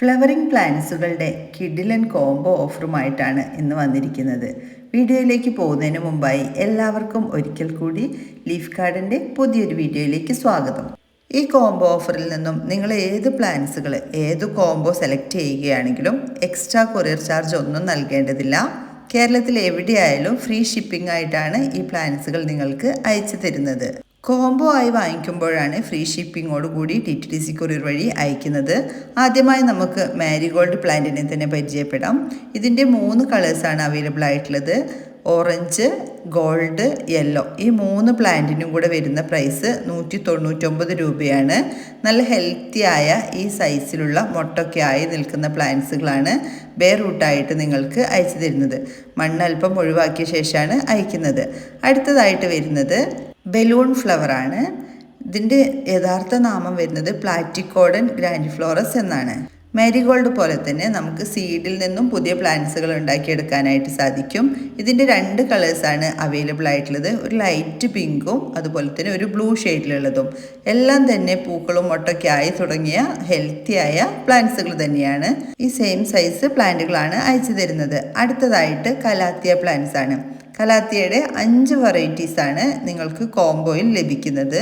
Flowering പ്ലാന്റ്സുകളുടെ കിഡിലൻ combo ഓഫറുമായിട്ടാണ് ഇന്ന് വന്നിരിക്കുന്നത്. വീഡിയോയിലേക്ക് പോകുന്നതിന് മുമ്പായി എല്ലാവർക്കും ഒരിക്കൽ കൂടി ലീഫ് ഗാർഡൻ്റെ പുതിയൊരു വീഡിയോയിലേക്ക് സ്വാഗതം. ഈ കോംബോ ഓഫറിൽ നിന്നും നിങ്ങൾ ഏത് പ്ലാന്റ്സുകൾ ഏത് കോംബോ സെലക്ട് ചെയ്യുകയാണെങ്കിലും എക്സ്ട്രാ കൊറിയർ ചാർജ് ഒന്നും നൽകേണ്ടതില്ല. കേരളത്തിൽ എവിടെയായാലും ഫ്രീ ഷിപ്പിംഗ് ആയിട്ടാണ് ഈ പ്ലാന്റ്സുകൾ നിങ്ങൾക്ക് അയച്ചു തരുന്നത്. കോംബോ ആയി വാങ്ങിക്കുമ്പോഴാണ് ഫ്രീ ഷിപ്പിങ്ങോട് കൂടി TTDC കൊറിയർ വഴി അയക്കുന്നത്. ആദ്യമായി നമുക്ക് മാരിഗോൾഡ് പ്ലാന്റിനെ തന്നെ പരിചയപ്പെടാം. ഇതിൻ്റെ 3 കളേഴ്സാണ് അവൈലബിൾ ആയിട്ടുള്ളത്. Orange, gold, yellow. ഈ 3 പ്ലാന്റിനും കൂടെ വരുന്ന പ്രൈസ് 199 രൂപയാണ്. നല്ല ഹെൽത്തിയായ ഈ സൈസിലുള്ള മൊട്ടൊക്കെ ആയി നിൽക്കുന്ന പ്ലാന്റ്സുകളാണ് ബെയർ റൂട്ടായിട്ട് നിങ്ങൾക്ക് അയച്ചു തരുന്നത്. മണ്ണ് അല്പം ഒഴിവാക്കിയ ശേഷമാണ് അയക്കുന്നത്. അടുത്തതായിട്ട് വരുന്നത് ബലൂൺ ഫ്ലവറാണ്. ഇതിൻ്റെ യഥാർത്ഥ നാമം വരുന്നത് പ്ലാറ്റിക്കോഡൻ ഗ്രാൻഡിഫ്ലോറസ് എന്നാണ്. മാരിഗോൾഡ് പോലെ തന്നെ നമുക്ക് സീഡിൽ നിന്നും പുതിയ പ്ലാന്റ്സുകൾ ഉണ്ടാക്കിയെടുക്കാനായിട്ട് സാധിക്കും. ഇതിൻ്റെ 2 കളേഴ്സാണ് അവൈലബിൾ ആയിട്ടുള്ളത്. ഒരു ലൈറ്റ് പിങ്കും അതുപോലെ തന്നെ ഒരു ബ്ലൂ ഷെയ്ഡിലുള്ളതും. എല്ലാം തന്നെ പൂക്കളും മൊട്ടൊക്കെ ആയി തുടങ്ങിയ ഹെൽത്തിയായ പ്ലാന്റ്സുകൾ തന്നെയാണ്. ഈ സെയിം സൈസ് പ്ലാന്റുകളാണ് അയച്ചു തരുന്നത്. അടുത്തതായിട്ട് കലാത്തിയ പ്ലാന്റ്സ് ആണ്. കലാത്തിയയുടെ 5 വെറൈറ്റീസാണ് നിങ്ങൾക്ക് കോംബോയിൽ ലഭിക്കുന്നത്.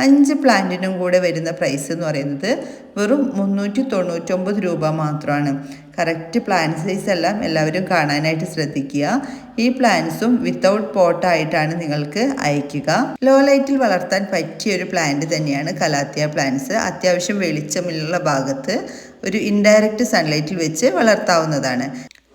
5 പ്ലാന്റിനും കൂടെ വരുന്ന പ്രൈസ് എന്ന് പറയുന്നത് വെറും 399 രൂപ മാത്രമാണ്. കറക്റ്റ് പ്ലാന്റ് സൈസ് എല്ലാം എല്ലാവരും കാണാനായിട്ട് ശ്രദ്ധിക്കുക. ഈ പ്ലാന്റ്സും വിത്തൗട്ട് പോട്ടായിട്ടാണ് നിങ്ങൾക്ക് അയക്കുക. ലോ ലൈറ്റിൽ വളർത്താൻ പറ്റിയ ഒരു പ്ലാന്റ് തന്നെയാണ് കലാത്തിയ പ്ലാന്റ്സ്. അത്യാവശ്യം വെളിച്ചമുള്ള ഭാഗത്ത് ഒരു ഇൻഡയറക്റ്റ് സൺലൈറ്റിൽ വെച്ച് വളർത്താവുന്നതാണ്.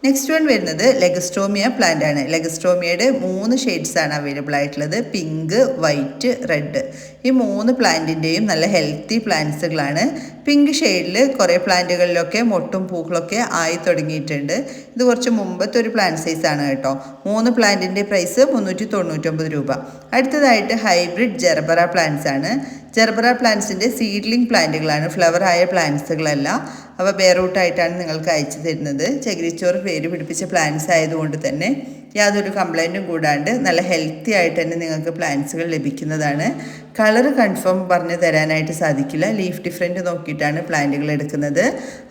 നെക്സ്റ്റ് വൺ വരുന്നത് ലെഗസ്റ്റോമിയ പ്ലാന്റ് ആണ്. ലെഗസ്റ്റോമിയയുടെ 3 ഷെയ്ഡ്സാണ് അവൈലബിൾ ആയിട്ടുള്ളത്. Pink, white, red. ഈ 3 പ്ലാന്റിൻ്റെയും നല്ല ഹെൽത്തി പ്ലാന്റ്സുകളാണ്. പിങ്ക് ഷെയ്ഡിൽ കുറേ പ്ലാന്റുകളിലൊക്കെ മൊട്ടും പൂക്കളൊക്കെ ആയി തുടങ്ങിയിട്ടുണ്ട്. ഇത് കുറച്ച് മുമ്പത്തെ ഒരു പ്ലാന്റ് സൈസാണ് കേട്ടോ. 3 പ്ലാന്റിൻ്റെ പ്രൈസ് 399 രൂപ. അടുത്തതായിട്ട് ഹൈബ്രിഡ് ജെർബറ പ്ലാന്റ്സ് ആണ്. ജെർബറ പ്ലാന്റ്സിൻ്റെ സീഡ്ലിംഗ് പ്ലാന്റുകളാണ്, ഫ്ലവർ ആയ പ്ലാന്റ്സുകളല്ല. അവ ബെയർ റൂട്ടായിട്ടാണ് നിങ്ങൾക്ക് അയച്ചു തരുന്നത്. ചകിരിച്ചോറ് വേര് പിടിപ്പിച്ച പ്ലാന്റ്സ് ആയതുകൊണ്ട് തന്നെ യാതൊരു കംപ്ലൈൻറ്റും കൂടാണ്ട് നല്ല ഹെൽത്തി ആയിട്ട് തന്നെ നിങ്ങൾക്ക് പ്ലാന്റ്സുകൾ ലഭിക്കുന്നതാണ്. കളർ കൺഫേം പറഞ്ഞു തരാനായിട്ട് സാധിക്കില്ല. ലീഫ് ഡിഫറൻറ്റ് നോക്കിയിട്ടാണ് പ്ലാന്റുകൾ എടുക്കുന്നത്.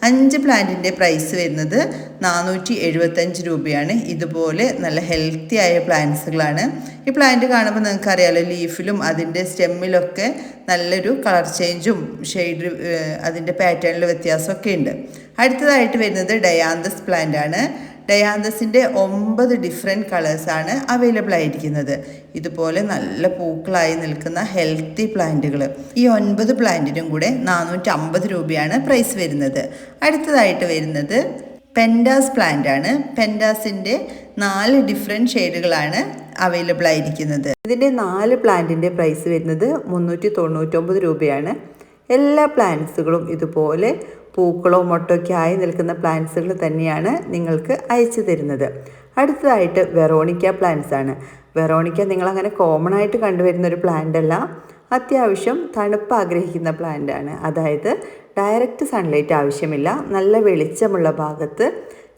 5 പ്ലാന്റിൻ്റെ പ്രൈസ് വരുന്നത് 475 രൂപയാണ്. ഇതുപോലെ നല്ല ഹെൽത്തി ആയ പ്ലാന്റ്സുകളാണ്. ഈ പ്ലാന്റ് കാണുമ്പോൾ നിങ്ങൾക്കറിയാലോ, ലീഫിലും അതിൻ്റെ സ്റ്റെമ്മിലൊക്കെ നല്ലൊരു കളർ ചേഞ്ചും ഷെയ്ഡ് അതിൻ്റെ പാറ്റേണിൽ വ്യത്യാസമൊക്കെ ഉണ്ട്. അടുത്തതായിട്ട് വരുന്നത് ഡയാന്തസ് പ്ലാന്റ് ആണ്. ഡയാന്തസിൻ്റെ 9 ഡിഫറെൻറ്റ് കളേഴ്സാണ് അവൈലബിൾ ആയിരിക്കുന്നത്. ഇതുപോലെ നല്ല പൂക്കളായി നിൽക്കുന്ന ഹെൽത്തി പ്ലാന്റുകൾ. ഈ 9 പ്ലാന്റിനും കൂടെ 450 രൂപയാണ് പ്രൈസ് വരുന്നത്. അടുത്തതായിട്ട് വരുന്നത് പെൻഡാസ് പ്ലാന്റ് ആണ്. പെൻഡാസിൻ്റെ 4 ഡിഫറെൻറ്റ് ഷെയ്ഡുകളാണ് അവൈലബിൾ ആയിരിക്കുന്നത്. ഇതിൻ്റെ 4 പ്ലാന്റിൻ്റെ പ്രൈസ് വരുന്നത് 399 രൂപയാണ്. എല്ലാ പ്ലാന്റ്സുകളും ഇതുപോലെ പൂക്കളോ മൊട്ടൊക്കെ ആയി നിൽക്കുന്ന പ്ലാന്റ്സുകൾ തന്നെയാണ് നിങ്ങൾക്ക് അയച്ചു തരുന്നത്. അടുത്തതായിട്ട് വെറോണിക്ക പ്ലാന്റ്സ് ആണ്. വെറോണിക്ക നിങ്ങളങ്ങനെ കോമൺ ആയിട്ട് കണ്ടുവരുന്ന ഒരു പ്ലാന്റ് അല്ല. അത്യാവശ്യം തണുപ്പ് ആഗ്രഹിക്കുന്ന പ്ലാന്റ് ആണ്. അതായത് ഡയറക്റ്റ് സൺലൈറ്റ് ആവശ്യമില്ല. നല്ല വെളിച്ചമുള്ള ഭാഗത്ത്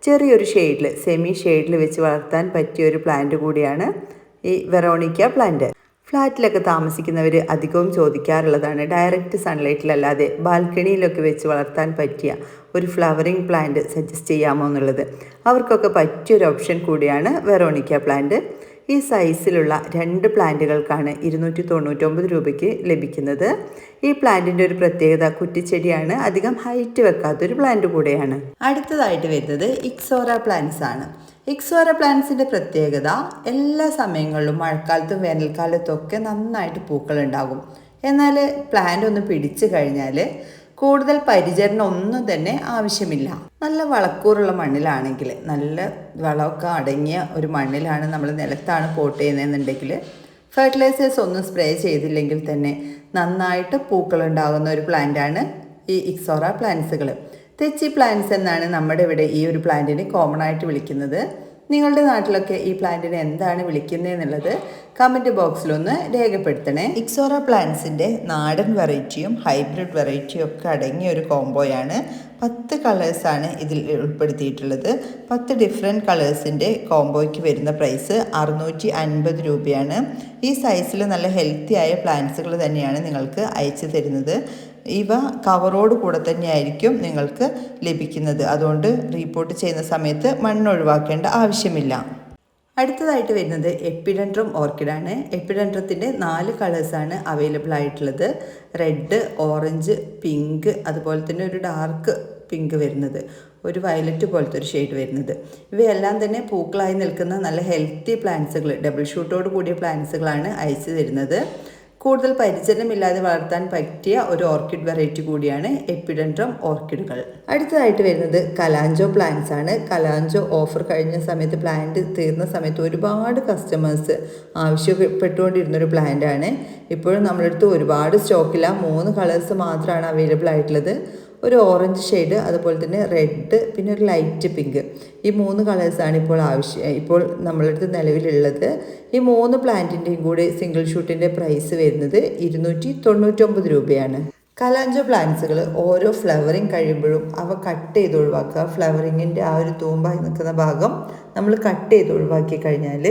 ചെറിയൊരു ഷെയ്ഡിൽ, സെമി ഷെയ്ഡിൽ വെച്ച് വളർത്താൻ പറ്റിയ ഒരു പ്ലാന്റ് കൂടിയാണ് ഈ വെറോണിക്ക പ്ലാന്റ്. ഫ്ലാറ്റിലൊക്കെ താമസിക്കുന്നവർ അധികവും ചോദിക്കാറുള്ളതാണ്, ഡയറക്റ്റ് സൺലൈറ്റിലല്ലാതെ ബാൽക്കണിയിലൊക്കെ വെച്ച് വളർത്താൻ പറ്റിയ ഒരു ഫ്ലവറിംഗ് പ്ലാന്റ് സജസ്റ്റ് ചെയ്യാമോ എന്നുള്ളത്. അവർക്കൊക്കെ പറ്റിയൊരു ഓപ്ഷൻ കൂടിയാണ് വെറോണിക്ക പ്ലാന്റ്. ഈ സൈസിലുള്ള 2 പ്ലാന്റുകൾക്കാണ് 299 രൂപയ്ക്ക് ലഭിക്കുന്നത്. ഈ പ്ലാന്റിൻ്റെ ഒരു പ്രത്യേകത കുറ്റിച്ചെടിയാണ്, അധികം ഹൈറ്റ് വെക്കാത്തൊരു പ്ലാന്റ് കൂടെയാണ്. അടുത്തതായിട്ട് വരുന്നത് ഇക്സോറ പ്ലാന്റ്സ് ആണ്. ഇക്സോറ പ്ലാന്റ്സിൻ്റെ പ്രത്യേകത എല്ലാ സമയങ്ങളിലും മഴക്കാലത്തും വേനൽക്കാലത്തും ഒക്കെ നന്നായിട്ട് പൂക്കളുണ്ടാകും. എന്നാൽ പ്ലാന്റ് ഒന്ന് പിടിച്ചു കഴിഞ്ഞാൽ കൂടുതൽ പരിചരണം ഒന്നും തന്നെ ആവശ്യമില്ല. നല്ല വളക്കൂറുള്ള മണ്ണിലാണെങ്കിൽ, നല്ല വളമൊക്കെ അടങ്ങിയ ഒരു മണ്ണിലാണ് നമ്മൾ നിലത്താണ് പോട്ട് ചെയ്യുന്നതെന്നുണ്ടെങ്കിൽ, ഫെർട്ടിലൈസേഴ്സ് ഒന്നും സ്പ്രേ ചെയ്തില്ലെങ്കിൽ തന്നെ നന്നായിട്ട് പൂക്കളുണ്ടാകുന്ന ഒരു പ്ലാന്റാണ് ഈ ഇക്സോറ പ്ലാന്റ്സുകൾ. തെച്ചി പ്ലാന്റ്സ് എന്നാണ് നമ്മുടെ ഇവിടെ ഈ ഒരു പ്ലാന്റിനെ കോമൺ ആയിട്ട് വിളിക്കുന്നത്. നിങ്ങളുടെ നാട്ടിലൊക്കെ ഈ പ്ലാന്റിനെ എന്താണ് വിളിക്കുന്നത് എന്നുള്ളത് കമൻറ്റ് ബോക്സിലൊന്ന് രേഖപ്പെടുത്തണേ. ഇക്സോറ പ്ലാന്റ്സിൻ്റെ നാടൻ വെറൈറ്റിയും ഹൈബ്രിഡ് വെറൈറ്റിയും ഒക്കെ അടങ്ങിയ ഒരു കോംബോയാണ്. 10 കളേഴ്സാണ് ഇതിൽ ഉൾപ്പെടുത്തിയിട്ടുള്ളത്. 10 ഡിഫറെൻറ്റ് കളേഴ്സിൻ്റെ കോംബോയ്ക്ക് വരുന്ന പ്രൈസ് 650 രൂപയാണ്. ഈ സൈസിൽ നല്ല ഹെൽത്തി ആയ പ്ലാന്റ്സുകൾ തന്നെയാണ് നിങ്ങൾക്ക് അയച്ചു തരുന്നത്. ഇവ കവറോട് കൂടെ തന്നെയായിരിക്കും നിങ്ങൾക്ക് ലഭിക്കുന്നത്. അതുകൊണ്ട് റീപോർട്ട് ചെയ്യുന്ന സമയത്ത് മണ്ണ് ഒഴിവാക്കേണ്ട ആവശ്യമില്ല. അടുത്തതായിട്ട് വരുന്നത് എപ്പിഡെൻഡ്രം ഓർക്കിഡാണ്. എപ്പിഡെൻഡ്രത്തിൻ്റെ 4 കളേഴ്സാണ് അവൈലബിൾ ആയിട്ടുള്ളത്. റെഡ്, ഓറഞ്ച്, പിങ്ക്, അതുപോലെ തന്നെ ഒരു ഡാർക്ക് പിങ്ക് വരുന്നത്, ഒരു വയലറ്റ് പോലത്തെ ഒരു ഷെയ്ഡ് വരുന്നത്. ഇവയെല്ലാം തന്നെ പൂക്കളായി നിൽക്കുന്ന നല്ല ഹെൽത്തി പ്ലാന്റ്സുകൾ, ഡബിൾ ഷൂട്ടോട് കൂടിയ പ്ലാന്റ്സുകളാണ് അയച്ചു തരുന്നത്. കൂടുതൽ പരിചരണമില്ലാതെ വളർത്താൻ പറ്റിയ ഒരു ഓർക്കിഡ് വെറൈറ്റി കൂടിയാണ് എപ്പിഡെൻഡ്രം ഓർക്കിഡുകൾ. അടുത്തതായിട്ട് വരുന്നത് കലാഞ്ചോ പ്ലാന്റ്സ് ആണ്. കലാഞ്ചോ ഓഫർ കഴിഞ്ഞ സമയത്ത്, പ്ലാന്റ് തീർന്ന സമയത്ത് ഒരുപാട് കസ്റ്റമേഴ്സ് ആവശ്യപ്പെട്ടുകൊണ്ടിരുന്നൊരു പ്ലാന്റ് ആണ്. ഇപ്പോഴും നമ്മളടുത്ത് ഒരുപാട് സ്റ്റോക്കില്ല, 3 കളേഴ്സ് മാത്രമാണ് അവൈലബിൾ ആയിട്ടുള്ളത്. ഒരു ഓറഞ്ച് ഷെയ്ഡ്, അതുപോലെ തന്നെ റെഡ്, പിന്നെ ഒരു ലൈറ്റ് പിങ്ക്. ഈ 3 കളേഴ്സാണ് ഇപ്പോൾ നമ്മളടുത്ത് നിലവിലുള്ളത്. ഈ 3 പ്ലാന്റിൻ്റെയും കൂടി സിംഗിൾ ഷൂട്ടിൻ്റെ പ്രൈസ് വരുന്നത് 299 രൂപയാണ്. കലാഞ്ചോ പ്ലാന്റ്സുകൾ ഓരോ ഫ്ലവറിങ് കഴിയുമ്പോഴും അവ കട്ട് ചെയ്ത് ഒഴിവാക്കുക. ഫ്ലവറിങ്ങിൻ്റെ ആ ഒരു തൂമ്പായി നിൽക്കുന്ന ഭാഗം നമ്മൾ കട്ട് ചെയ്ത് ഒഴിവാക്കി കഴിഞ്ഞാൽ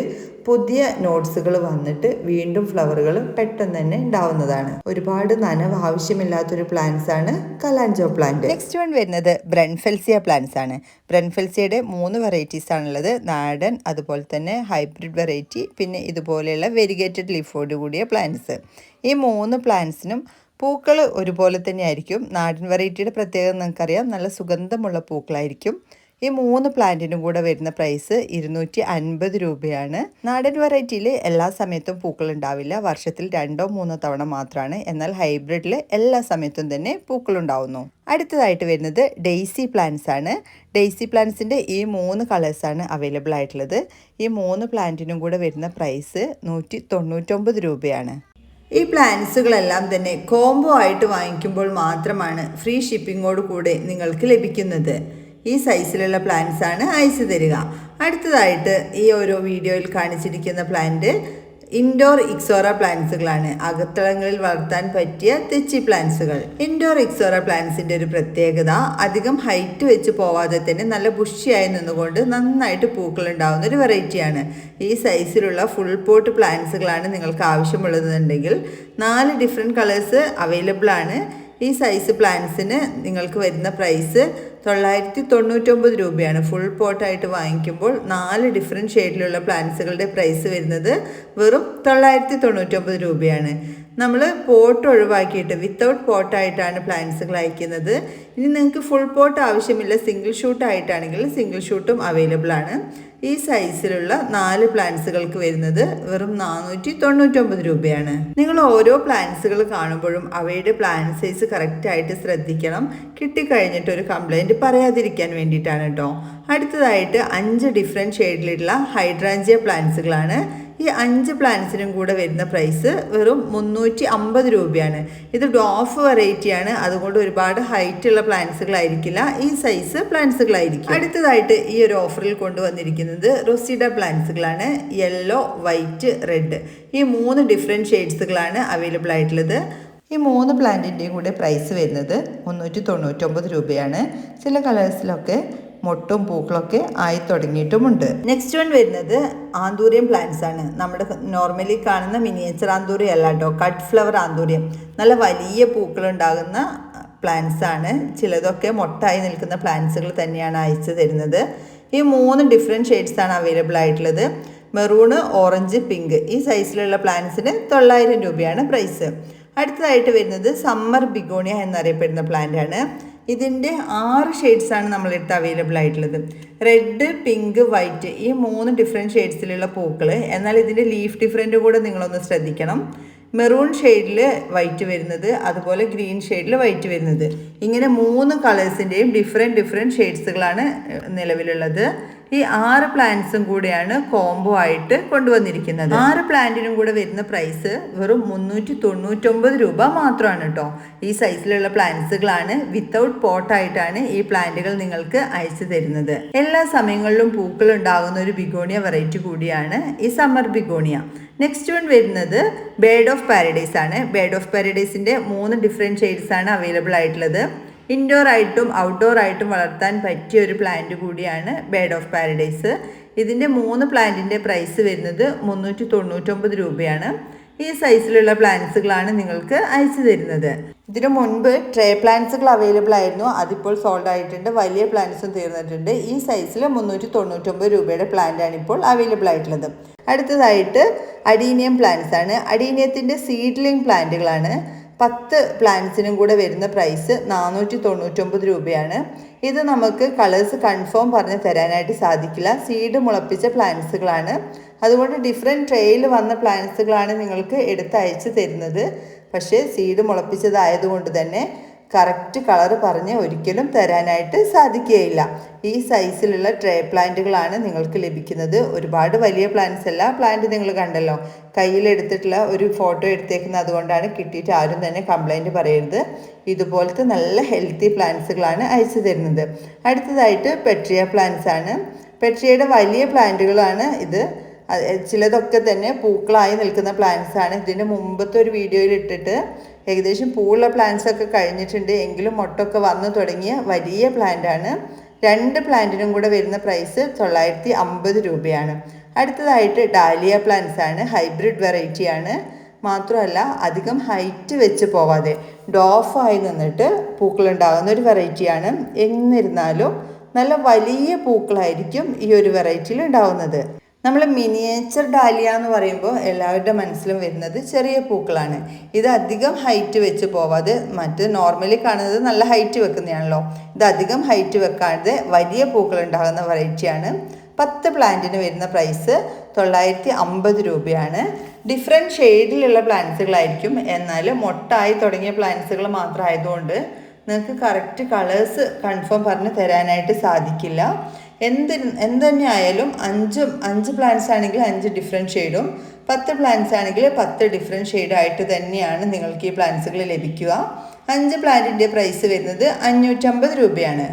പുതിയ നോട്ട്സുകൾ വന്നിട്ട് വീണ്ടും ഫ്ലവറുകൾ പെട്ടെന്ന് തന്നെ ഉണ്ടാവുന്നതാണ്. ഒരുപാട് നനവ് ആവശ്യമില്ലാത്തൊരു പ്ലാന്റ്സ് ആണ് കലാഞ്ചോ പ്ലാന്റ്. നെക്സ്റ്റ് വൺ വരുന്നത് ബ്രൺഫെൽസിയ പ്ലാന്റ്സ് ആണ്. ബ്രൺഫെൽസിയയുടെ 3 വെറൈറ്റീസ് ആണുള്ളത്. നാടൻ, അതുപോലെ തന്നെ ഹൈബ്രിഡ് വെറൈറ്റി, പിന്നെ ഇതുപോലെയുള്ള വെരിഗേറ്റഡ് ലീഫോട് കൂടിയ പ്ലാന്റ്സ്. ഈ 3 പ്ലാന്റ്സിനും പൂക്കൾ ഒരുപോലെ തന്നെ ആയിരിക്കും. നാടൻ വെറൈറ്റിയുടെ പ്രത്യേകത നിങ്ങൾക്കറിയാം, നല്ല സുഗന്ധമുള്ള പൂക്കളായിരിക്കും. ഈ 3 പ്ലാന്റിനും കൂടെ വരുന്ന പ്രൈസ് 250 രൂപയാണ്. നാടൻ വെറൈറ്റിയിൽ എല്ലാ സമയത്തും പൂക്കൾ ഉണ്ടാവില്ല, വർഷത്തിൽ 2-3 തവണ മാത്രമാണ്. എന്നാൽ ഹൈബ്രിഡിൽ എല്ലാ സമയത്തും തന്നെ പൂക്കൾ ഉണ്ടാവുന്നു. അടുത്തതായിട്ട് വരുന്നത് ഡെയ്സി പ്ലാന്റ്സ് ആണ്. ഡെയ്സി പ്ലാന്റ്സിൻ്റെ ഈ 3 കളേഴ്സാണ് അവൈലബിൾ ആയിട്ടുള്ളത്. ഈ 3 പ്ലാന്റിനും കൂടെ വരുന്ന പ്രൈസ് 199 രൂപയാണ്. ഈ പ്ലാന്റ്സുകളെല്ലാം തന്നെ കോംബോ ആയിട്ട് വാങ്ങിക്കുമ്പോൾ മാത്രമാണ് ഫ്രീ ഷിപ്പിങ്ങോട് കൂടെ നിങ്ങൾക്ക് ലഭിക്കുന്നത്. ഈ സൈസിലുള്ള പ്ലാന്റ്സ് ആണ് അയച്ചു തരിക. അടുത്തതായിട്ട് ഈ ഓരോ വീഡിയോയിൽ കാണിച്ചിരിക്കുന്ന പ്ലാന്റ് ഇൻഡോർ ഇക്സോറ പ്ലാന്റ്സുകളാണ്. അകത്തളങ്ങളിൽ വളർത്താൻ പറ്റിയ തെച്ചി പ്ലാന്റ്സുകൾ. ഇൻഡോർ ഇക്സോറ പ്ലാന്റ്സിൻ്റെ ഒരു പ്രത്യേകത, അധികം ഹൈറ്റ് വെച്ച് പോവാതെ തന്നെ നല്ല ബുഷിയായി നിന്നുകൊണ്ട് നന്നായിട്ട് പൂക്കൾ ഉണ്ടാവുന്ന ഒരു വെറൈറ്റിയാണ്. ഈ സൈസിലുള്ള ഫുൾ പോട്ട് പ്ലാന്റ്സുകളാണ് നിങ്ങൾക്ക് ആവശ്യമുള്ളതെന്നുണ്ടെങ്കിൽ 4 ഡിഫറെൻറ്റ് കളേഴ്സ് അവൈലബിൾ ആണ്. ഈ സൈസ് പ്ലാന്റ്സിന് നിങ്ങൾക്ക് വരുന്ന പ്രൈസ് 999 രൂപയാണ്. ഫുൾ പോട്ടായിട്ട് വാങ്ങിക്കുമ്പോൾ 4 ഡിഫറെൻറ്റ് ഷെയ്ഡിലുള്ള പ്ലാന്റ്സുകളുടെ പ്രൈസ് വരുന്നത് വെറും 999 രൂപയാണ്. നമ്മൾ പോട്ട് ഒഴിവാക്കിയിട്ട് വിത്തൗട്ട് പോട്ടായിട്ടാണ് പ്ലാന്റ്സുകൾ അയക്കുന്നത്. ഇനി നിങ്ങൾക്ക് ഫുൾ പോട്ട് ആവശ്യമില്ല, സിംഗിൾ ഷൂട്ട് ആയിട്ടാണെങ്കിൽ സിംഗിൾ ഷൂട്ടും അവൈലബിൾ ആണ്. ഈ സൈസിലുള്ള 4 പ്ലാന്റ്സുകൾക്ക് വരുന്നത് വെറും 499 രൂപയാണ്. നിങ്ങൾ ഓരോ പ്ലാന്റ്സുകൾ കാണുമ്പോഴും അവയുടെ പ്ലാന്റ് സൈസ് കറക്റ്റായിട്ട് ശ്രദ്ധിക്കണം. കിട്ടിക്കഴിഞ്ഞിട്ട് ഒരു കംപ്ലൈൻറ്റ് പറയാതിരിക്കാൻ വേണ്ടിയിട്ടാണ് കേട്ടോ. അടുത്തതായിട്ട് 5 ഡിഫറെൻറ്റ് ഷെയ്ഡിലുള്ള ഹൈഡ്രാഞ്ചിയ പ്ലാന്റ്സുകളാണ്. ഈ 5 പ്ലാന്റ്സിനും കൂടെ വരുന്ന പ്രൈസ് വെറും 350 രൂപയാണ്. ഇത് ഡോഫ് വെറൈറ്റിയാണ്, അതുകൊണ്ട് ഒരുപാട് ഹൈറ്റ് ഉള്ള പ്ലാന്റ്സുകളായിരിക്കില്ല, ഈ സൈസ് പ്ലാന്റ്സുകളായിരിക്കും. അടുത്തതായിട്ട് ഈ ഒരു ഓഫറിൽ കൊണ്ടുവന്നിരിക്കുന്നത് റൊസീഡ പ്ലാന്റ്സുകളാണ്. യെല്ലോ, വൈറ്റ്, റെഡ്, ഈ 3 ഡിഫറെൻറ്റ് ഷെയ്ഡ്സുകളാണ് അവൈലബിൾ ആയിട്ടുള്ളത്. ഈ 3 പ്ലാന്റിൻ്റെയും കൂടെ പ്രൈസ് വരുന്നത് 399 രൂപയാണ്. ചില കളേഴ്സിലൊക്കെ മൊട്ടും പൂക്കളൊക്കെ ആയി തുടങ്ങിയിട്ടുമുണ്ട്. നെക്സ്റ്റ് വൺ വരുന്നത് ആന്തൂറിയം പ്ലാന്റ്സ് ആണ്. നമ്മുടെ നോർമലി കാണുന്ന മിനിയേച്ചർ ആന്തൂറിയം അല്ല കേട്ടോ, കട്ട് ഫ്ലവർ ആന്തൂറിയം. നല്ല വലിയ പൂക്കൾ ഉണ്ടാകുന്ന പ്ലാന്റ്സ് ആണ്. ചിലതൊക്കെ മൊട്ടായി നിൽക്കുന്ന പ്ലാന്റ്സുകൾ തന്നെയാണ് അയച്ചു തരുന്നത്. ഈ 3 ഡിഫറെൻറ്റ് ഷെയ്ഡ്സാണ് അവൈലബിൾ ആയിട്ടുള്ളത്. മെറൂണ്, ഓറഞ്ച്, പിങ്ക്, ഈ സൈസിലുള്ള പ്ലാന്റ്സിന് 900 രൂപയാണ് പ്രൈസ്. അടുത്തതായിട്ട് വരുന്നത് സമ്മർ ബിഗോണിയ എന്നറിയപ്പെടുന്ന പ്ലാന്റ് ആണ്. ഇതിൻ്റെ 6 ഷെയ്ഡ്സാണ് നമ്മളെടുത്ത് അവൈലബിൾ ആയിട്ടുള്ളത്. റെഡ്, പിങ്ക്, വൈറ്റ്, ഈ 3 ഡിഫറെൻറ്റ് ഷെയ്ഡ്സിലുള്ള പൂക്കൾ. എന്നാൽ ഇതിൻ്റെ ലീഫ് ഡിഫറൻറ്റ് കൂടെ നിങ്ങളൊന്ന് ശ്രദ്ധിക്കണം. മെറൂൺ ഷെയ്ഡിൽ വൈറ്റ് വരുന്നത്, അതുപോലെ ഗ്രീൻ ഷെയ്ഡിൽ വൈറ്റ് വരുന്നത്, ഇങ്ങനെ 3 കളേഴ്സിൻ്റെയും ഡിഫറെൻറ്റ് ഷെയ്ഡ്സുകളാണ് നിലവിലുള്ളത്. ഈ 6 പ്ലാന്റ്സും കൂടെയാണ് കോംബോ ആയിട്ട് കൊണ്ടുവന്നിരിക്കുന്നത്. 6 പ്ലാന്റിനും കൂടെ വരുന്ന പ്രൈസ് വെറും 399 രൂപ മാത്രമാണ് കേട്ടോ. ഈ സൈസിലുള്ള പ്ലാന്റ്സുകളാണ്. വിത്തൗട്ട് പോട്ടായിട്ടാണ് ഈ പ്ലാന്റുകൾ നിങ്ങൾക്ക് അയച്ചു തരുന്നത്. എല്ലാ സമയങ്ങളിലും പൂക്കൾ ഉണ്ടാകുന്ന ഒരു ബിഗോണിയ വെറൈറ്റി കൂടിയാണ് ഈ സമ്മർ ബിഗോണിയ. നെക്സ്റ്റ് വൺ വരുന്നത് ബേർഡ് ഓഫ് പാരഡൈസ് ആണ്. ബേർഡ് ഓഫ് പാരഡൈസിൻ്റെ 3 ഡിഫറെൻറ്റ് ഷെയ്ഡ്സാണ് അവൈലബിൾ ആയിട്ടുള്ളത്. ഇൻഡോർ ആയിട്ടും ഔട്ട്ഡോർ ആയിട്ടും വളർത്താൻ പറ്റിയ ഒരു പ്ലാന്റ് കൂടിയാണ് ബേർഡ് ഓഫ് പാരഡൈസ്. ഇതിൻ്റെ 3 പ്ലാന്റിൻ്റെ പ്രൈസ് വരുന്നത് 399 രൂപയാണ്. ഈ സൈസിലുള്ള പ്ലാന്റ്സുകളാണ് നിങ്ങൾക്ക് അയച്ചു തരുന്നത്. ഇതിനു മുൻപ് ട്രേ പ്ലാന്റ്സുകൾ അവൈലബിൾ ആയിരുന്നു, അതിപ്പോൾ സോൾഡ് ആയിട്ടുണ്ട്. വലിയ പ്ലാന്റ്സും തീർന്നിട്ടുണ്ട്. ഈ സൈസിൽ 399 രൂപയുടെ പ്ലാന്റാണ് ഇപ്പോൾ അവൈലബിൾ ആയിട്ടുള്ളത്. അടുത്തതായിട്ട് അഡീനിയം പ്ലാന്റ്സ് ആണ്. അഡീനിയത്തിൻ്റെ സീഡ്ലിംഗ് പ്ലാന്റുകളാണ്. 10 പ്ലാന്റ്സിനും കൂടെ വരുന്ന പ്രൈസ് 499 രൂപയാണ്. ഇത് നമുക്ക് കളേഴ്സ് കൺഫേം പറഞ്ഞ് തരാനായിട്ട് സാധിക്കില്ല. സീഡ് മുളപ്പിച്ച പ്ലാന്റ്സുകളാണ്. അതുകൊണ്ട് ഡിഫറെൻറ്റ് ട്രേയിൽ വന്ന പ്ലാന്റ്സുകളാണ് നിങ്ങൾക്ക് എടുത്തയച്ച് തരുന്നത്. പക്ഷേ സീഡ് മുളപ്പിച്ചതായതുകൊണ്ട് തന്നെ കറക്റ്റ് കളർ പറഞ്ഞ് ഒരിക്കലും തരാനായിട്ട് സാധിക്കുകയില്ല. ഈ സൈസിലുള്ള ട്രേ പ്ലാന്റുകളാണ് നിങ്ങൾക്ക് ലഭിക്കുന്നത്. ഒരുപാട് വലിയ പ്ലാന്റ്സ് അല്ല. പ്ലാന്റ് നിങ്ങൾ കണ്ടല്ലോ, കയ്യിലെടുത്തിട്ടുള്ള ഒരു ഫോട്ടോ എടുത്തേക്കുന്നത്, അതുകൊണ്ടാണ് കിട്ടിയിട്ട് ആരും തന്നെ കംപ്ലൈൻറ്റ് പറയരുത്. ഇതുപോലത്തെ നല്ല ഹെൽത്തി പ്ലാന്റ്സുകളാണ് അയച്ചു തരുന്നത്. അടുത്തതായിട്ട് പെട്രിയ പ്ലാന്റ്സ് ആണ്. പെട്രിയയുടെ വലിയ പ്ലാന്റുകളാണ് ഇത്. ചിലതൊക്കെ തന്നെ പൂക്കളായി നിൽക്കുന്ന പ്ലാന്റ്സ് ആണ്. ഇതിൻ്റെ മുമ്പത്തെ ഒരു വീഡിയോയിൽ ഇട്ടിട്ട് ഏകദേശം പൂവുള്ള പ്ലാന്റ്സ് ഒക്കെ കഴിഞ്ഞിട്ടുണ്ട്, എങ്കിലും മൊട്ടൊക്കെ വന്നു തുടങ്ങിയ വലിയ പ്ലാന്റാണ്. 2 പ്ലാന്റിനും കൂടെ വരുന്ന പ്രൈസ് 950 രൂപയാണ്. അടുത്തതായിട്ട് ഡാലിയ പ്ലാന്റ്സ് ആണ്. ഹൈബ്രിഡ് വെറൈറ്റി ആണ്. മാത്രമല്ല അധികം ഹൈറ്റ് വെച്ച് പോവാതെ ഡോഫായി നിന്നിട്ട് പൂക്കളുണ്ടാകുന്ന ഒരു വെറൈറ്റിയാണ്. എന്നിരുന്നാലും നല്ല വലിയ പൂക്കളായിരിക്കും ഈ ഒരു വെറൈറ്റിയിൽ ഉണ്ടാവുന്നത്. നമ്മൾ മിനിയേച്ചർ ഡാലിയ എന്ന് പറയുമ്പോൾ എല്ലാവരുടെ മനസ്സിലും വരുന്നത് ചെറിയ പൂക്കളാണ്. ഇത് അധികം ഹൈറ്റ് വെച്ച് പോവാതെ, മറ്റ് നോർമലി കാണുന്നത് നല്ല ഹൈറ്റ് വെക്കുന്നതാണല്ലോ, ഇത് അധികം ഹൈറ്റ് വെക്കാതെ വലിയ പൂക്കൾ ഉണ്ടാകുന്ന വെറൈറ്റിയാണ്. 10 പ്ലാന്റിന് വരുന്ന പ്രൈസ് 950 രൂപയാണ്. ഡിഫറെൻറ്റ് ഷെയ്ഡിലുള്ള പ്ലാന്റ്സുകളായിരിക്കും. എന്നാൽ മൊട്ടായി തുടങ്ങിയ പ്ലാന്റ്സുകൾ മാത്രമായതുകൊണ്ട് നിങ്ങൾക്ക് കറക്റ്റ് കളേഴ്സ് കൺഫേം പറഞ്ഞ് തരാനായിട്ട് സാധിക്കില്ല. എന്ത് തന്നെ ആയാലും 5 പ്ലാന്റ്സ് ആണെങ്കിൽ 5 ഡിഫറെൻറ്റ് ഷെയ്ഡും 10 പ്ലാന്റ്സ് ആണെങ്കിൽ 10 ഡിഫറെൻറ്റ് ഷെയ്ഡായിട്ട് തന്നെയാണ് നിങ്ങൾക്ക് ഈ പ്ലാന്റ്സുകൾ ലഭിക്കുക. 5 പ്ലാന്റിൻ്റെ പ്രൈസ് വരുന്നത് 550 രൂപയാണ്.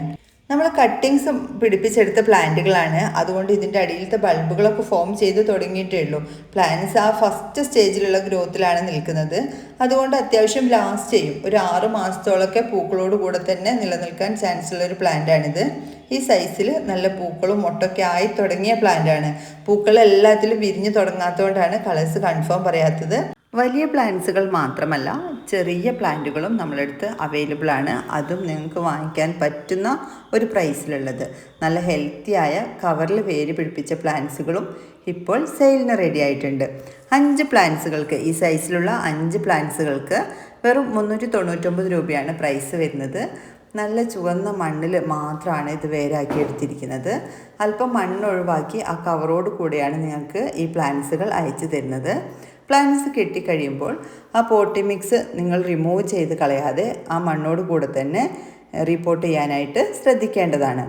നമ്മൾ കട്ടിങ്സ് പിടിപ്പിച്ചെടുത്ത പ്ലാന്റുകളാണ്. അതുകൊണ്ട് ഇതിൻ്റെ അടിയിലത്തെ ബൾബുകളൊക്കെ ഫോം ചെയ്ത് തുടങ്ങിയിട്ടേ ഉള്ളൂ. പ്ലാന്റ്സ് ആ ഫസ്റ്റ് സ്റ്റേജിലുള്ള ഗ്രോത്തിലാണ് നിൽക്കുന്നത്. അതുകൊണ്ട് അത്യാവശ്യം ലാസ്റ്റ് ചെയ്യും. ഒരു 6 മാസത്തോളമൊക്കെ പൂക്കളോട് കൂടെ തന്നെ നിലനിൽക്കാൻ ചാൻസ് ഉള്ളൊരു പ്ലാന്റാണിത്. ഈ സൈസിൽ നല്ല പൂക്കളും മൊട്ടൊക്കെ ആയി തുടങ്ങിയ പ്ലാന്റാണ്. പൂക്കൾ എല്ലാത്തിലും വിരിഞ്ഞു തുടങ്ങാത്തതുകൊണ്ടാണ് കളേഴ്സ് കൺഫേം പറയാത്തത്. വലിയ പ്ലാന്റ്സുകൾ മാത്രമല്ല, ചെറിയ പ്ലാന്റുകളും നമ്മളടുത്ത് അവൈലബിൾ ആണ്. അതും നിങ്ങൾക്ക് വാങ്ങിക്കാൻ പറ്റുന്ന ഒരു പ്രൈസിലുള്ളത്. നല്ല ഹെൽത്തിയായ കവറിൽ വേര് പിടിപ്പിച്ച പ്ലാന്റ്സുകളും ഇപ്പോൾ സെയിലിന് റെഡി ആയിട്ടുണ്ട്. 5 പ്ലാന്റ്സുകൾക്ക്, ഈ സൈസിലുള്ള 5 പ്ലാന്റ്സുകൾക്ക് വെറും 399 രൂപയാണ് പ്രൈസ് വരുന്നത്. നല്ല ചുവന്ന മണ്ണിൽ മാത്രമാണ് ഇത് വേരാക്കി എടുത്തിരിക്കുന്നത്. അല്പം മണ്ണ് ഒഴിവാക്കി ആ കവറോട് കൂടെയാണ് നിങ്ങൾക്ക് ഈ പ്ലാന്റ്സുകൾ അയച്ചു തരുന്നത്. പ്ലാന്റ്സ് കെട്ടിക്കഴിയുമ്പോൾ ആ പോട്ടി മിക്സ് നിങ്ങൾ റിമൂവ് ചെയ്ത് കളയാതെ ആ മണ്ണോട് കൂടെ തന്നെ റിപ്പോർട്ട് ചെയ്യാനായിട്ട് ശ്രദ്ധിക്കേണ്ടതാണ്.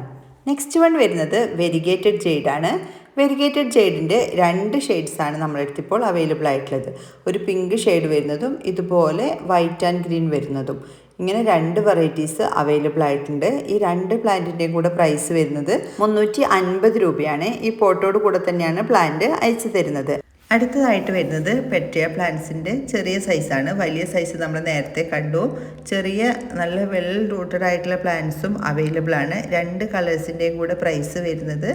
നെക്സ്റ്റ് വൺ വരുന്നത് വെരിഗേറ്റഡ് ജെയ്ഡാണ്. വെരിഗേറ്റഡ് ജെയ്ഡിൻ്റെ 2 ഷെയ്ഡ്സാണ് നമ്മുടെ അടുത്ത് ഇപ്പോൾ അവൈലബിൾ ആയിട്ടുള്ളത്. ഒരു പിങ്ക് ഷെയ്ഡ് വരുന്നതും ഇതുപോലെ വൈറ്റ് ആൻഡ് ഗ്രീൻ വരുന്നതും. ഇങ്ങനെ 2 വെറൈറ്റീസ് അവൈലബിൾ ആയിട്ടുണ്ട്. ഈ 2 പ്ലാന്റിൻ്റെയും കൂടെ പ്രൈസ് വരുന്നത് 350 രൂപയാണ്. ഈ പോട്ടോട് കൂടെ തന്നെയാണ് പ്ലാന്റ് അയച്ചു തരുന്നത്. അടുത്തതായിട്ട് വരുന്നത് പെട്രിയ പ്ലാന്റ്സിൻ്റെ ചെറിയ സൈസാണ്. വലിയ സൈസ് നമ്മൾ നേരത്തെ കണ്ടു. ചെറിയ നല്ല വെൽ റൂട്ടഡ് ആയിട്ടുള്ള പ്ലാന്റ്സും അവൈലബിൾ ആണ്. 2 കളേഴ്സിൻ്റെയും കൂടെ പ്രൈസ് വരുന്നത്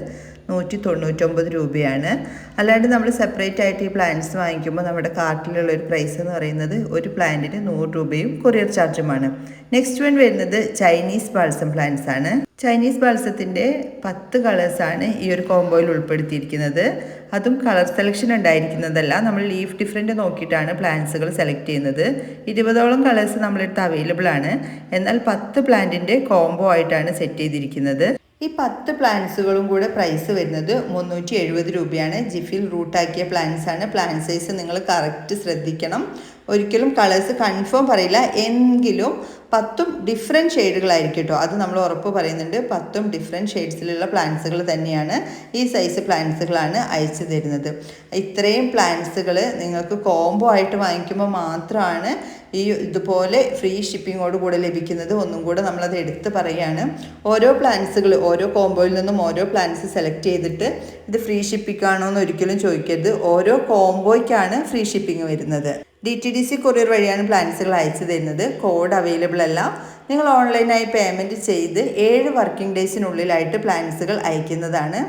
199 രൂപയാണ്. അല്ലാണ്ട് നമ്മൾ സെപ്പറേറ്റ് ആയിട്ട് ഈ പ്ലാന്റ്സ് വാങ്ങിക്കുമ്പോൾ നമ്മുടെ കാർട്ടിലുള്ള ഒരു പ്രൈസ് എന്ന് പറയുന്നത് ഒരു പ്ലാന്റിന് 100 രൂപയും കൊറിയർ ചാർജുമാണ്. നെക്സ്റ്റ് വൺ വരുന്നത് ചൈനീസ് ബാൾസം പ്ലാന്റ്സ് ആണ്. ചൈനീസ് ബാൾസത്തിൻ്റെ 10 കളേഴ്സാണ് ഈ ഒരു കോംബോയിൽ ഉൾപ്പെടുത്തിയിരിക്കുന്നത്. അതും കളർ സെലക്ഷൻ ഉണ്ടായിരിക്കുന്നതല്ല, നമ്മൾ ലീഫ് ഡിഫറൻറ്റ് നോക്കിയിട്ടാണ് പ്ലാന്റ്സുകൾ സെലക്ട് ചെയ്യുന്നത്. 20ഓളം കളേഴ്സ് നമ്മളെടുത്ത് അവൈലബിൾ ആണ്. എന്നാൽ 10 പ്ലാന്റിൻ്റെ കോംബോ ആയിട്ടാണ് സെറ്റ് ചെയ്തിരിക്കുന്നത്. ഈ 10 പ്ലാന്റ്സുകളും കൂടെ പ്രൈസ് വരുന്നത് 370 രൂപയാണ്. ജിഫിൽ റൂട്ടാക്കിയ പ്ലാന്റ്സ് ആണ്. പ്ലാന്റ് സൈസ് നിങ്ങൾ കറക്റ്റ് ശ്രദ്ധിക്കണം. ഒരിക്കലും കളേഴ്സ് കൺഫേം പറയില്ല, എങ്കിലും 10ഉം ഡിഫറെൻറ്റ് ഷെയ്ഡുകളായിരിക്കും കേട്ടോ. അത് നമ്മൾ ഉറപ്പ് പറയുന്നുണ്ട്. 10ഉം ഡിഫറെൻറ്റ് ഷെയ്ഡ്സിലുള്ള പ്ലാന്റ്സുകൾ തന്നെയാണ് ഈ സൈസ് പ്ലാന്റ്സുകളാണ് അയച്ചു തരുന്നത്. ഇത്രയും പ്ലാന്റ്സുകൾ നിങ്ങൾക്ക് കോംബോ ആയിട്ട് വാങ്ങിക്കുമ്പോൾ മാത്രമാണ് ഈ ഇതുപോലെ ഫ്രീ ഷിപ്പിങ്ങോട് കൂടെ ലഭിക്കുന്നത്. ഒന്നും കൂടെ നമ്മളത് എടുത്ത് പറയുകയാണ്. ഓരോ പ്ലാന്റ്സുകൾ ഓരോ കോംബോയിൽ നിന്നും ഓരോ പ്ലാന്റ്സ് സെലക്ട് ചെയ്തിട്ട് ഇത് ഫ്രീ ഷിപ്പിംഗ് ആണോ എന്ന് ഒരിക്കലും ചോദിക്കരുത്. ഓരോ കോംബോയ്ക്കാണ് ഫ്രീ ഷിപ്പിംഗ് വരുന്നത്. DTDC കൊറിയർ വഴിയാണ് പ്ലാന്റ്സുകൾ അയച്ചു തരുന്നത്. കോഡ് അവൈലബിൾ അല്ല. നിങ്ങൾ ഓൺലൈനായി പേയ്മെൻറ്റ് ചെയ്ത് 7 വർക്കിംഗ് ഡേയ്സിനുള്ളിലായിട്ട് പ്ലാന്റ്സുകൾ അയക്കുന്നതാണ്.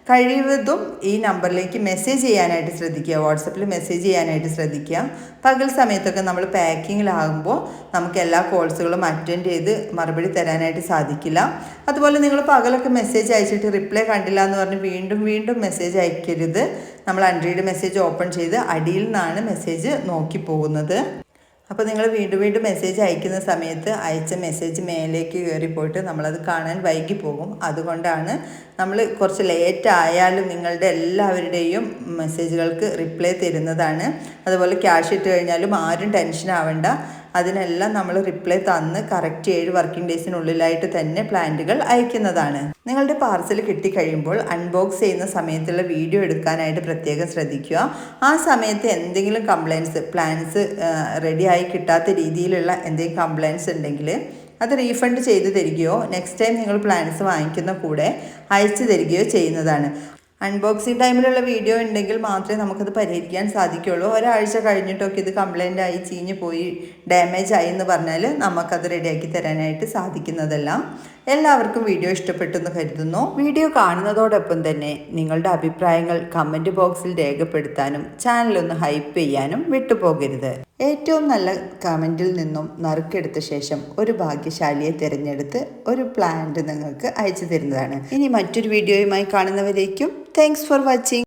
കഴിവതും ഈ നമ്പറിലേക്ക് മെസ്സേജ് ചെയ്യാനായിട്ട് ശ്രദ്ധിക്കുക, വാട്സപ്പിൽ മെസ്സേജ് ചെയ്യാനായിട്ട് ശ്രദ്ധിക്കുക. പകൽ സമയത്തൊക്കെ നമ്മൾ പാക്കിങ്ങിലാകുമ്പോൾ നമുക്ക് എല്ലാ കോൾസുകളും അറ്റൻഡ് ചെയ്ത് മറുപടി തരാനായിട്ട് സാധിക്കില്ല. അതുപോലെ നിങ്ങൾ പകലൊക്കെ മെസ്സേജ് അയച്ചിട്ട് റിപ്ലൈ കണ്ടില്ല എന്ന് പറഞ്ഞ് വീണ്ടും വീണ്ടും മെസ്സേജ് അയക്കരുത്. നമ്മൾ അൺറീഡ് മെസ്സേജ് ഓപ്പൺ ചെയ്ത് അടിയിൽ നിന്നാണ് മെസ്സേജ് നോക്കി പോകുന്നത്. അപ്പോൾ നിങ്ങൾ വീണ്ടും വീണ്ടും മെസ്സേജ് അയക്കുന്ന സമയത്ത് അയച്ച മെസ്സേജ് മേലേക്ക് കയറിപ്പോയിട്ട് നമ്മളത് കാണാൻ വൈകി പോകും. അതുകൊണ്ടാണ് നമ്മൾ കുറച്ച് ലേറ്റ് ആയാലും നിങ്ങളുടെ എല്ലാവരുടെയും മെസ്സേജുകൾക്ക് റിപ്ലൈ തരുന്നതാണ്. അതുപോലെ ക്യാഷ് ഇട്ട് കഴിഞ്ഞാലും ആരും ടെൻഷൻ ആവേണ്ട, അതിനെല്ലാം നമ്മൾ റിപ്ലൈ തന്ന് കറക്റ്റ് 7 വർക്കിംഗ് ഡേയ്സിനുള്ളിലായിട്ട് തന്നെ പ്ലാന്റുകൾ അയക്കുന്നതാണ്. നിങ്ങളുടെ പാർസൽ കിട്ടിക്കഴിയുമ്പോൾ അൺബോക്സ് ചെയ്യുന്ന സമയത്തുള്ള വീഡിയോ എടുക്കാനായിട്ട് പ്രത്യേകം ശ്രദ്ധിക്കുക. ആ സമയത്ത് എന്തെങ്കിലും കംപ്ലയിൻസ്, പ്ലാന്റ്സ് റെഡിയായി കിട്ടാത്ത രീതിയിലുള്ള എന്തെങ്കിലും കംപ്ലയിൻസ് ഉണ്ടെങ്കിൽ അത് റീഫണ്ട് ചെയ്ത് തരികയോ നെക്സ്റ്റ് ടൈം നിങ്ങൾ പ്ലാന്റ്സ് വാങ്ങിക്കുന്ന കൂടെ അയച്ചു തരികയോ ചെയ്യുന്നതാണ്. അൺബോക്സിങ് ടൈമിലുള്ള വീഡിയോ ഉണ്ടെങ്കിൽ മാത്രമേ നമുക്കത് പരിഹരിക്കാൻ സാധിക്കുകയുള്ളൂ. ഒരാഴ്ച കഴിഞ്ഞിട്ടൊക്കെ ഇത് കംപ്ലൈൻ്റ് ആയി ചീഞ്ഞ് പോയി ഡാമേജ് ആയി എന്ന് പറഞ്ഞാൽ നമുക്കത് റെഡിയാക്കി തരാനായിട്ട് സാധിക്കുന്നതല്ല. എല്ലാവർക്കും വീഡിയോ ഇഷ്ടപ്പെട്ടെന്ന് കരുതുന്നു. വീഡിയോ കാണുന്നതോടൊപ്പം തന്നെ നിങ്ങളുടെ അഭിപ്രായങ്ങൾ കമൻറ്റ് ബോക്സിൽ രേഖപ്പെടുത്താനും ചാനലൊന്ന് ഹൈപ്പ് ചെയ്യാനും വിട്ടുപോകരുത്. ഏറ്റവും നല്ല കമൻറ്റിൽ നിന്നും നറുക്കെടുത്ത ശേഷം ഒരു ഭാഗ്യശാലിയെ തിരഞ്ഞെടുത്ത് ഒരു പ്ലാന്റ് നിങ്ങൾക്ക് അയച്ചു തരുന്നതാണ്. ഇനി മറ്റൊരു വീഡിയോയുമായി കാണുന്നവരേക്കും താങ്ക്സ് ഫോർ വാച്ചിങ്.